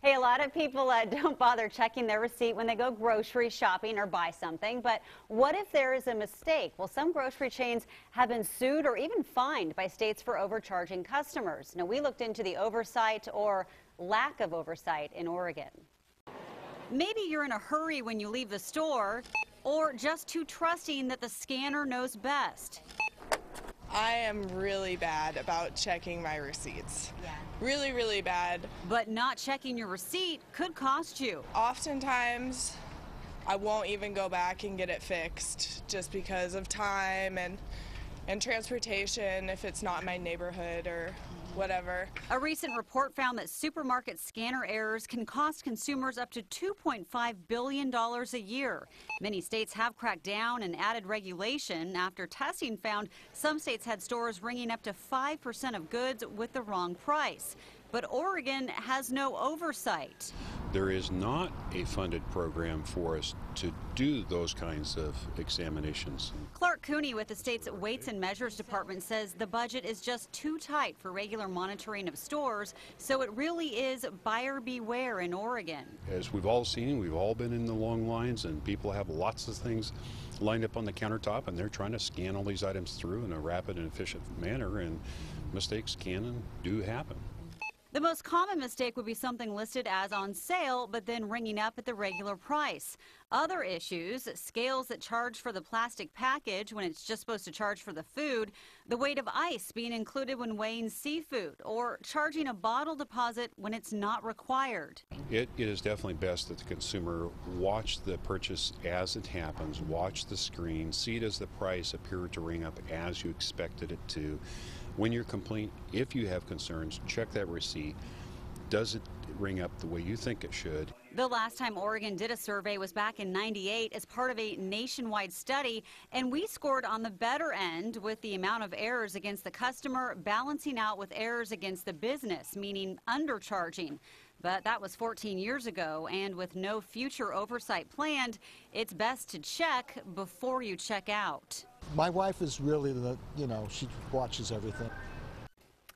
Hey, a lot of people don't bother checking their receipt when they go grocery shopping or buy something. But what if there is a mistake? Well, some grocery chains have been sued or even fined by states for overcharging customers. Now, we looked into the oversight or lack of oversight in Oregon. Maybe you're in a hurry when you leave the store, or just too trusting that the scanner knows best. I am really bad about checking my receipts. Yeah. Really, really bad. But not checking your receipt could cost you. Oftentimes, I won't even go back and get it fixed just because of time and transportation if it's not in my neighborhood or whatever. A recent report found that supermarket scanner errors can cost consumers up to $2.5 billion a year. Many states have cracked down and added regulation after testing found some states had stores ringing up to 5% of goods with the wrong price. But Oregon has no oversight. There is not a funded program for us to do those kinds of examinations. Clark Cooney with the state's Weights and Measures Department says the budget is just too tight for regular monitoring of stores, so it really is buyer beware in Oregon. As we've all seen, we've all been in the long lines, and people have lots of things lined up on the countertop, and they're trying to scan all these items through in a rapid and efficient manner, and mistakes can and do happen. The most common mistake would be something listed as on sale, but then ringing up at the regular price. Other issues, scales that charge for the plastic package when it's just supposed to charge for the food, the weight of ice being included when weighing seafood, or charging a bottle deposit when it's not required. It is definitely best that the consumer watch the purchase as it happens, watch the screen, see does the price appear to ring up as you expected it to. When you're complete, if you have concerns, check that receipt. Does it ring up the way you think it should? The last time Oregon did a survey was back in '98 as part of a nationwide study, and we scored on the better end with the amount of errors against the customer balancing out with errors against the business, meaning undercharging. But that was 14 years ago, and with no future oversight planned, it's best to check before you check out. My wife is really she watches everything.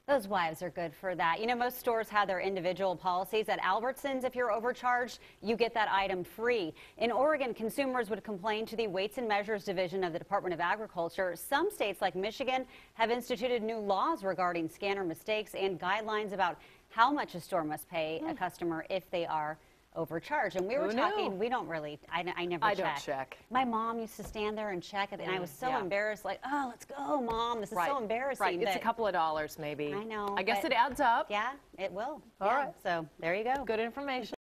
Those wives are good for that. You know, most stores have their individual policies. At Albertsons, if you're overcharged, you get that item free. In Oregon, consumers would complain to the Weights and Measures Division of the Department of Agriculture. Some states, like Michigan, have instituted new laws regarding scanner mistakes and guidelines about how much a store must pay a customer if they are overcharged. And we were talking, we don't really, I never check. I don't check. My mom used to stand there and check it, and I was so embarrassed, like, oh, let's go, Mom. This is so embarrassing. Right, it's a couple of dollars maybe. I know. I guess it adds up. Yeah, it will. All right. So there you go. Good information.